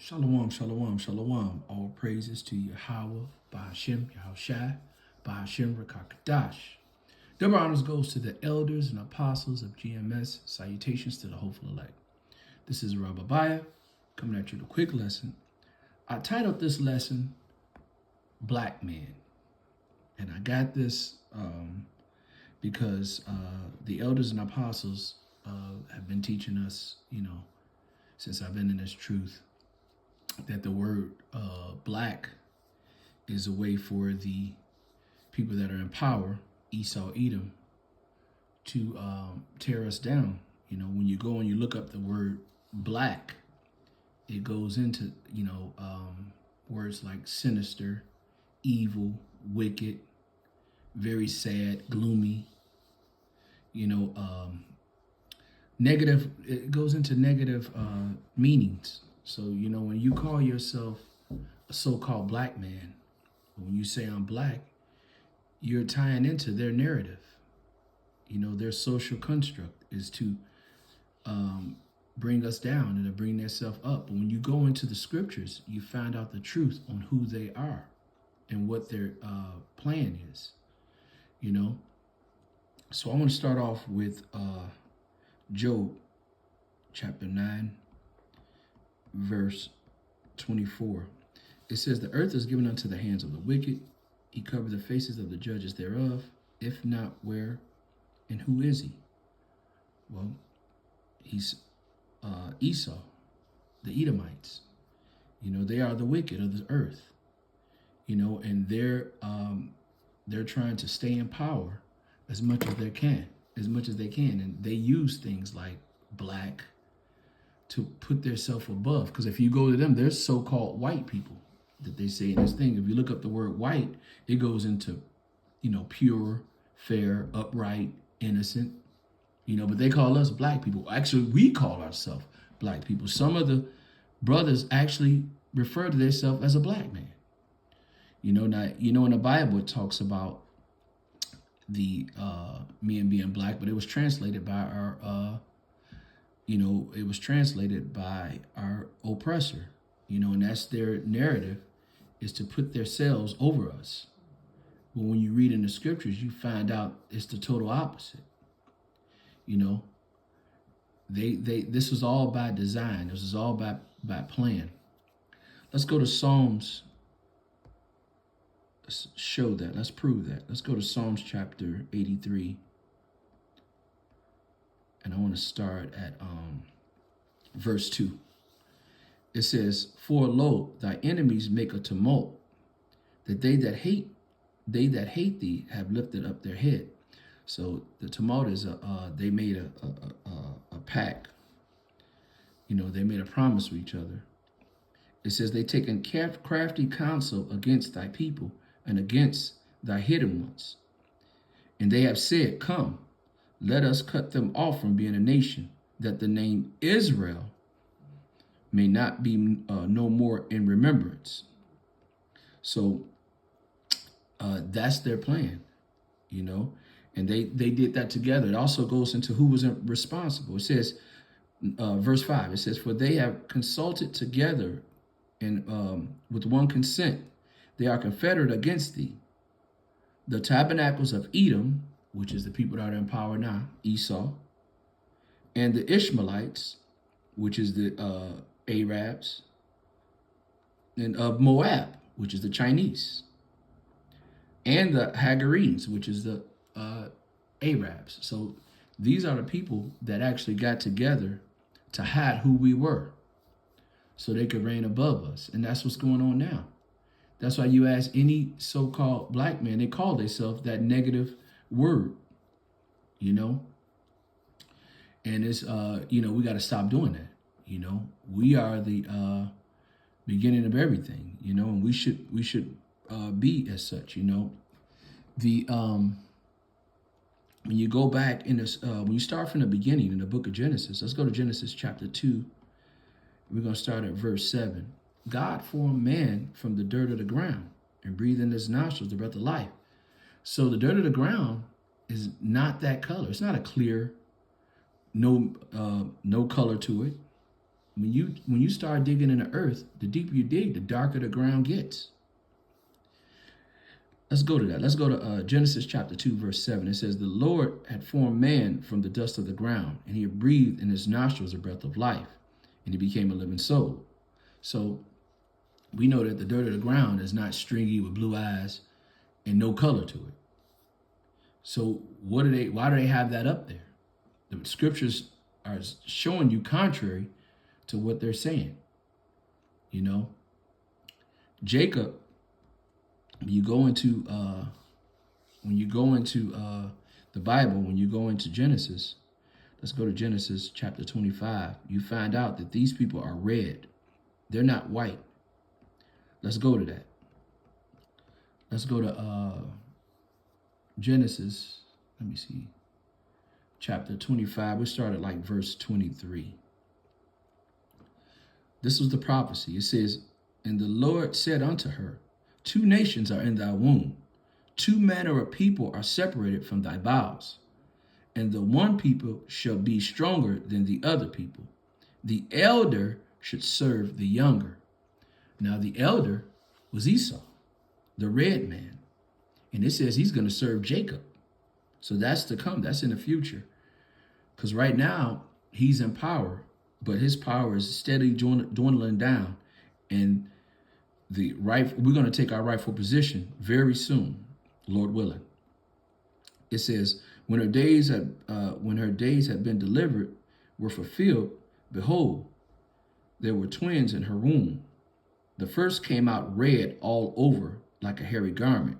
Shalom, shalom, shalom. All praises to Yahweh, Bahashem, Yahushai, Bahashem, Rakakadash. Double honors goes to the elders and apostles of GMS. Salutations to the hopeful elect. This is Rababiah coming at you with a quick lesson. I titled this lesson, Black Man. And I got this because the elders and apostles have been teaching us, since I've been in this truth, that the word black is a way for the people that are in power, Esau, Edom, to tear us down. When you go and you look up the word black, it goes into, words like sinister, evil, wicked, very sad, gloomy, negative. It goes into negative meanings. So, when you call yourself a so-called black man, when you say I'm black, you're tying into their narrative. Their social construct is to bring us down and to bring themselves up. But when you go into the scriptures, you find out the truth on who they are and what their plan is, So I want to start off with Job chapter 9, verse 24. It says, the earth is given unto the hands of the wicked. He covered the faces of the judges thereof. If not, where and who is he? Well, he's Esau, the Edomites. They are the wicked of the earth. And they're trying to stay in power as much as they can, and they use things like black to put themselves above. Because if you go to them, they're so-called white people that they say in this thing. If you look up the word white, it goes into, pure, fair, upright, innocent, but they call us black people. Actually, we call ourselves black people. Some of the brothers actually refer to themselves as a black man. In the Bible, it talks about the men being black, but it was translated by our it was translated by our oppressor, and that's their narrative, is to put themselves over us. But when you read in the scriptures, you find out it's the total opposite. This was all by design. This was all by plan. Let's go to Psalms. Let's show that. Let's prove that. Let's go to Psalms chapter 83. And I want to start at verse 2. It says, for lo, thy enemies make a tumult, that they that hate thee have lifted up their head. So the tumult is they made a pact. They made a promise with each other. It says they taken crafty counsel against thy people and against thy hidden ones. And they have said, come, let us cut them off from being a nation, that the name Israel may not be no more in remembrance. So that's their plan, and they did that together. It also goes into who was responsible. It says, verse 5, it says, for they have consulted together and with one consent, they are confederate against thee. The tabernacles of Edom, which is the people that are in power now, Esau, and the Ishmaelites, which is the Arabs, and of Moab, which is the Chinese, and the Hagarenes, which is the Arabs. So these are the people that actually got together to hide who we were so they could reign above us. And that's what's going on now. That's why you ask any so-called black man, they call themselves that negative word, and it's, we got to stop doing that. We are the beginning of everything, and we should be as such. When you go back in this, when you start from the beginning in the book of Genesis, let's go to Genesis chapter 2. We're going to start at verse 7. God formed man from the dirt of the ground and breathed in his nostrils the breath of life. So the dirt of the ground is not that color. It's not a clear, no color to it. when you start digging in the earth, the deeper you dig, the darker the ground gets. Let's go to that. Let's go to Genesis chapter 2, verse 7. It says, the Lord had formed man from the dust of the ground, and he had breathed in his nostrils the breath of life, and he became a living soul. So we know that the dirt of the ground is not stringy with blue eyes and no color to it. So why do they have that up there? The scriptures are showing you contrary to what they're saying. You know, Jacob, when you go into the Bible, when you go into Genesis, let's go to Genesis chapter 25. You find out that these people are red. They're not white. Let's go to that. Let's go to Genesis. Let me see. Chapter 25. We start at like verse 23. This was the prophecy. It says, and the Lord said unto her, 2 nations are in thy womb. 2 manner of people are separated from thy bowels. And the one people shall be stronger than the other people. The elder should serve the younger. Now the elder was Esau, the red man. And it says he's going to serve Jacob. So that's to come. That's in the future. Because right now he's in power, but his power is steadily dwindling down. And we're going to take our rightful position very soon, Lord willing. It says, when her days had been delivered, were fulfilled, behold, there were twins in her womb. The first came out red all over like a hairy garment,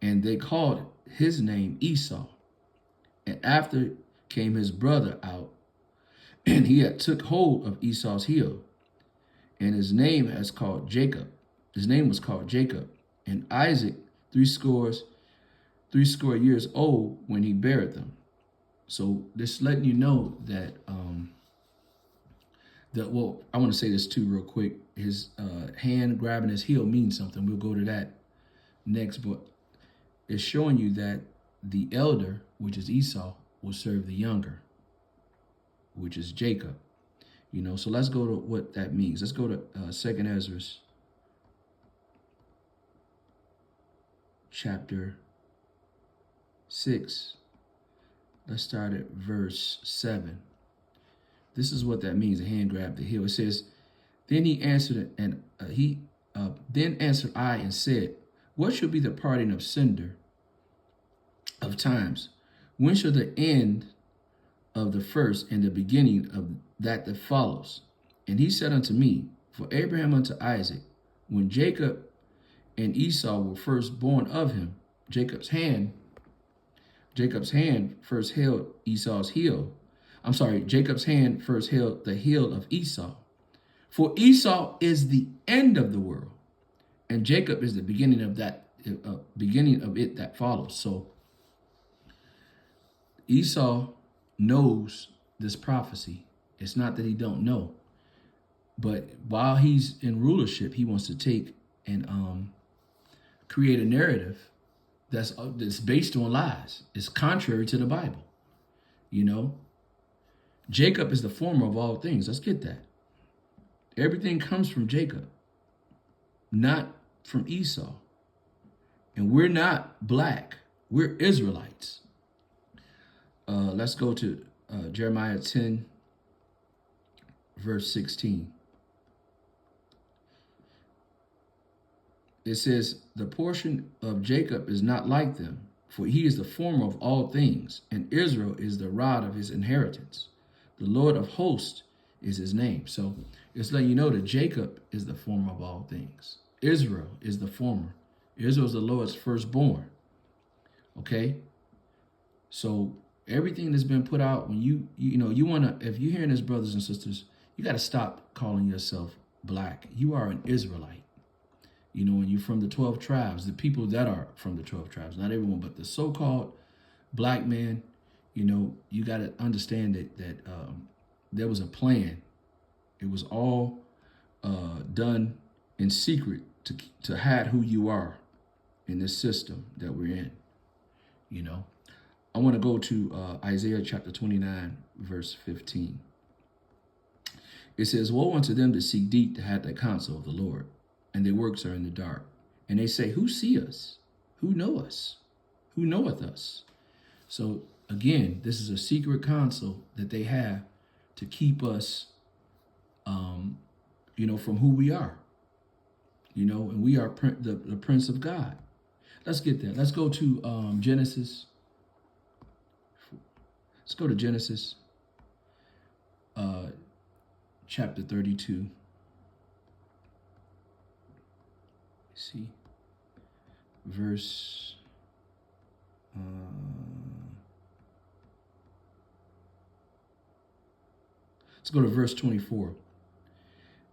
and they called his name Esau. And after came his brother out, and he had took hold of Esau's heel, and his name was called Jacob. And Isaac, threescore years old when he buried them. So this letting you know that I want to say this too real quick. His hand grabbing his heel means something. We'll go to that next, but it's showing you that the elder, which is Esau, will serve the younger, which is Jacob. You know, so let's go to what that means. Let's go to 2nd Ezra chapter 6. Let's start at verse 7. This is what that means. The hand grabbed the heel. It says, then he answered, and then answered I and said, what shall be the parting of cinder of times? When shall the end of the first and the beginning of that follows? And he said unto me, for Abraham unto Isaac, when Jacob and Esau were first born of him, Jacob's hand first held Esau's heel. Jacob's hand first held the heel of Esau. For Esau is the end of the world, and Jacob is the beginning of it that follows. So Esau knows this prophecy. It's not that he don't know, but while he's in rulership, he wants to take and create a narrative that's based on lies. It's contrary to the Bible. You know, Jacob is the former of all things. Let's get that. Everything comes from Jacob, not from Esau. And we're not black. We're Israelites. Let's go to Jeremiah 10, verse 16. It says, the portion of Jacob is not like them, for he is the former of all things, and Israel is the rod of his inheritance. The Lord of hosts is his name. So it's letting you know that Jacob is the former of all things. Israel is the former. Israel is the Lord's firstborn. Okay? So everything that's been put out, when you want to, if you're hearing this, brothers and sisters, you got to stop calling yourself black. You are an Israelite. You know, when you're from the 12 tribes, the people that are from the 12 tribes, not everyone, but the so-called black man, you know, you got to understand that there was a plan. It was all done in secret to hide who you are in this system that we're in. You know, I want to go to Isaiah chapter 29, verse 15. It says, woe unto them that seek deep to have the counsel of the Lord, and their works are in the dark. And they say, who see us? Who know us? Who knoweth us? So again, this is a secret counsel that they have to keep us, from who we are. And we are the Prince of God. Let's get there. Let's go to Genesis. Let's go to Genesis chapter 32. See, verse. Let's go to verse 24.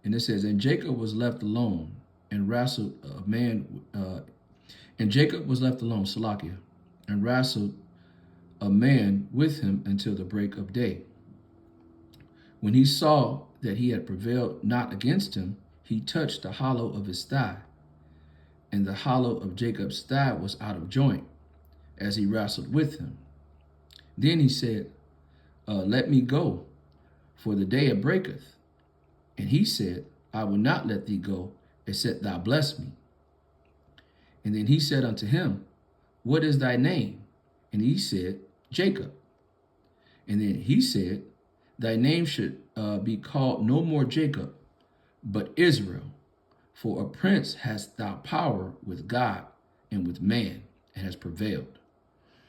And it says, and Jacob was left alone and wrestled a man. And Jacob was left alone, Salakia, and wrestled a man with him until the break of day. When he saw that he had prevailed not against him, he touched the hollow of his thigh, and the hollow of Jacob's thigh was out of joint, as he wrestled with him. Then he said, let me go, for the day it breaketh. And he said, I will not let thee go, except thou bless me. And then he said unto him, what is thy name? And he said, Jacob. And then he said, thy name should be called no more Jacob, but Israel. For a prince hast thou power with God and with man, and has prevailed.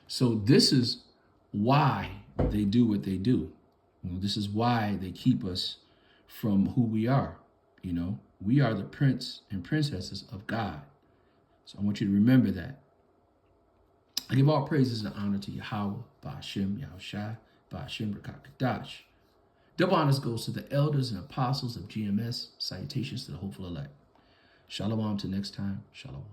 So this is why they do what they do. This is why they keep us from who we are. We are the prince and princesses of God. So I want you to remember that. I give all praises and honor to Yahweh, Ba'ashem, Yahushai, Ba'ashem, Rakakadash. Double honors goes to the elders and apostles of GMS. Salutations to the hopeful elect. Shalom till next time. Shalom.